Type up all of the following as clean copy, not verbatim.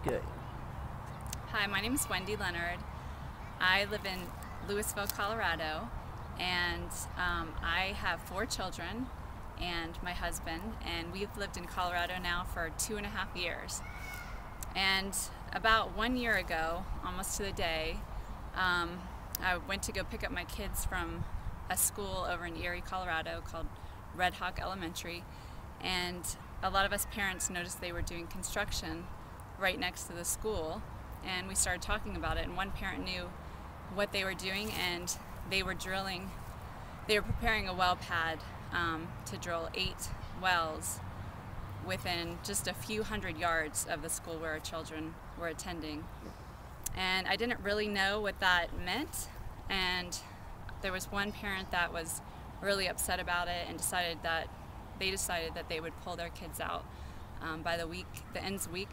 Okay. Hi, my name is Wendy Leonard. I live in Louisville, Colorado, and I have 4 children and my husband, and we've lived in Colorado now for 2.5 years. And about 1 year ago, almost to the day, I went to go pick up my kids from a school over in Erie, Colorado called Red Hawk Elementary, and a lot of us parents noticed they were doing construction right next to the school, and we started talking about it, and one parent knew what they were doing, and they were preparing a well pad to drill 8 wells within just a few hundred yards of the school where our children were attending. And I didn't really know what that meant, and there was one parent that was really upset about it and decided that they would pull their kids out. By the ends week,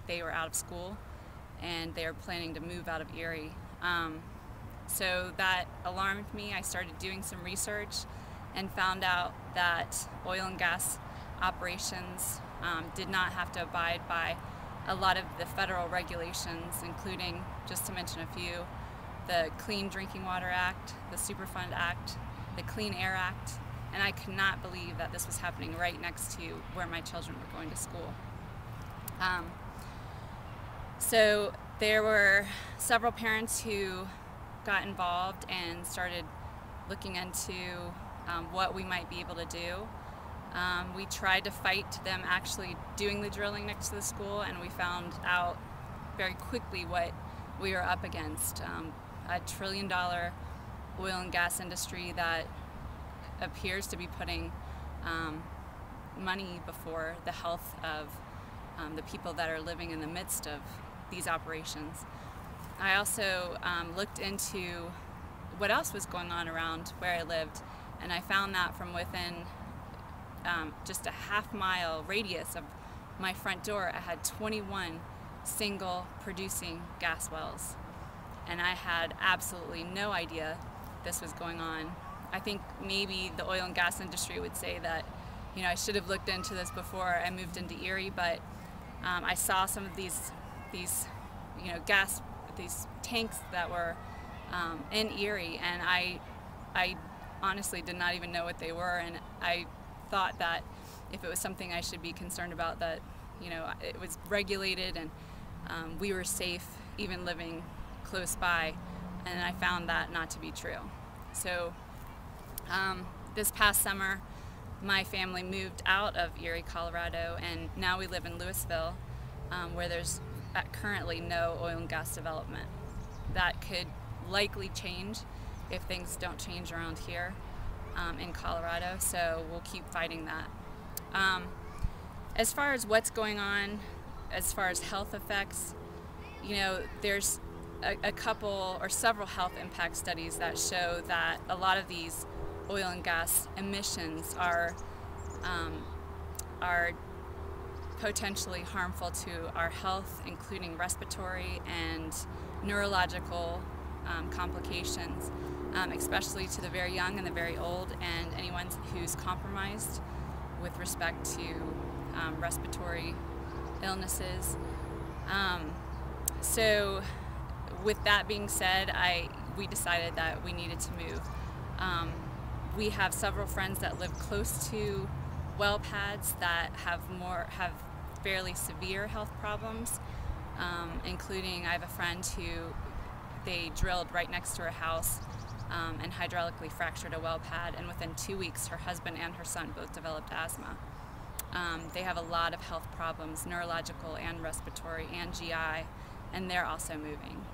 they were out of school, and they were planning to move out of Erie. So that alarmed me. I started doing some research and found out that oil and gas operations did not have to abide by a lot of the federal regulations, including, just to mention a few, the Clean Drinking Water Act, the Superfund Act, the Clean Air Act, and I could not believe that this was happening right next to where my children were going to school. So there were several parents who got involved and started looking into what we might be able to do. We tried to fight them actually doing the drilling next to the school, and we found out very quickly what we were up against. A $1 trillion oil and gas industry that appears to be putting money before the health of the people that are living in the midst of these operations. I also looked into what else was going on around where I lived, and I found that from within just a half-mile radius of my front door, I had 21 single producing gas wells, and I had absolutely no idea this was going on. I think maybe the oil and gas industry would say that, you know, I should have looked into this before I moved into Erie, but I saw some of these tanks that were in Erie, and I honestly did not even know what they were, and I thought that if it was something I should be concerned about, that, you know, it was regulated and we were safe even living close by, and I found that not to be true. So this past summer, my family moved out of Erie, Colorado, and now we live in Louisville, where there's currently no oil and gas development. That could likely change if things don't change around here in Colorado, so we'll keep fighting that. As far as what's going on, as far as health effects, you know, there's a couple or several health impact studies that show that a lot of these oil and gas emissions are potentially harmful to our health, including respiratory and neurological complications, especially to the very young and the very old, and anyone who's compromised with respect to respiratory illnesses. So with that being said, we decided that we needed to move. We have several friends that live close to well pads that have fairly severe health problems, including I have a friend who they drilled right next to her house and hydraulically fractured a well pad, and within 2 weeks her husband and her son both developed asthma. They have a lot of health problems, neurological and respiratory and GI, and they're also moving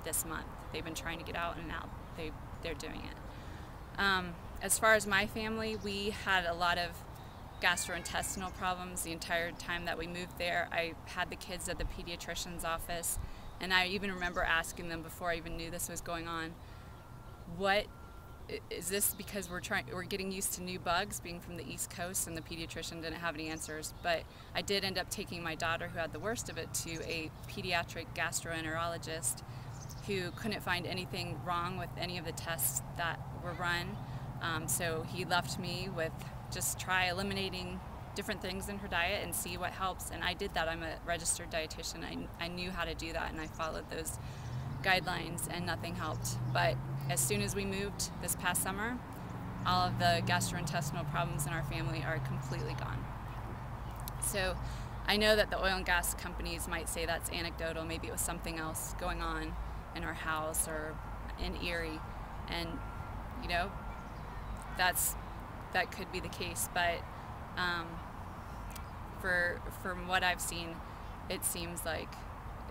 this month. They've been trying to get out, and now they're doing it. As far as my family, we had a lot of gastrointestinal problems the entire time that we moved there. I had the kids at the pediatrician's office, and I even remember asking them before I even knew this was going on, what is this, because we're getting used to new bugs being from the East Coast, and the pediatrician didn't have any answers. But I did end up taking my daughter, who had the worst of it, to a pediatric gastroenterologist who couldn't find anything wrong with any of the tests that were run. So he left me with just try eliminating different things in her diet and see what helps. And I did that. I'm a registered dietitian. I knew how to do that, and I followed those guidelines, and nothing helped. But as soon as we moved this past summer, all of the gastrointestinal problems in our family are completely gone. So I know that the oil and gas companies might say that's anecdotal. Maybe it was something else going on in our house or in Erie, and you know, that could be the case. But from what I've seen, it seems like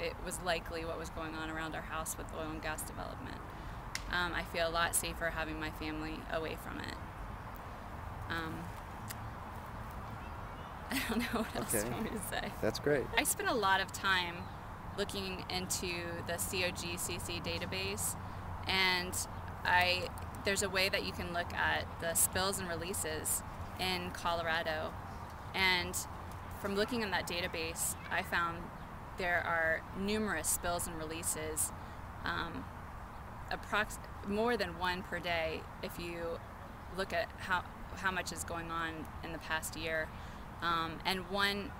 it was likely what was going on around our house with oil and gas development. I feel a lot safer having my family away from it. I don't know what else you want me to say. That's great. I spent a lot of time looking into the COGCC database, and there's a way that you can look at the spills and releases in Colorado. And from looking in that database, I found there are numerous spills and releases, more than one per day if you look at how much is going on in the past year. And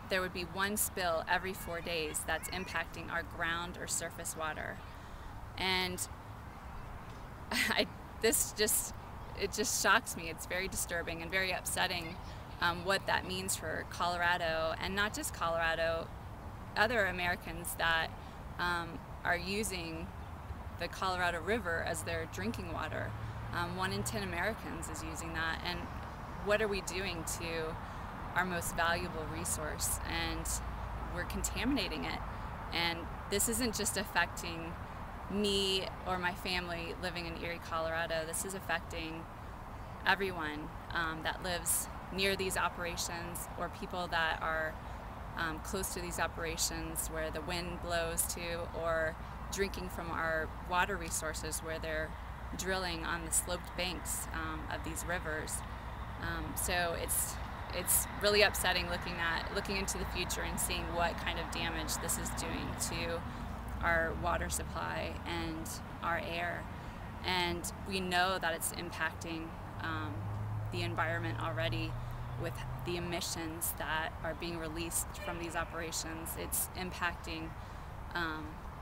there would be one spill every 4 days that's impacting our ground or surface water. And it just shocks me. It's very disturbing and very upsetting what that means for Colorado, and not just Colorado, other Americans that are using the Colorado River as their drinking water. 1 in 10 Americans is using that. And what are we doing to our most valuable resource? And we're contaminating it. And this isn't just affecting me or my family living in Erie, Colorado. This is affecting everyone that lives near these operations, or people that are close to these operations where the wind blows to, or drinking from our water resources where they're drilling on the sloped banks of these rivers. So it's really upsetting looking into the future and seeing what kind of damage this is doing to our water supply and our air. And we know that it's impacting the environment already with the emissions that are being released from these operations. It's impacting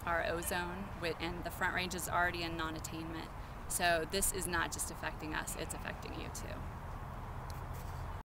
our ozone, and the Front Range is already in non-attainment. So this is not just affecting us, it's affecting you too.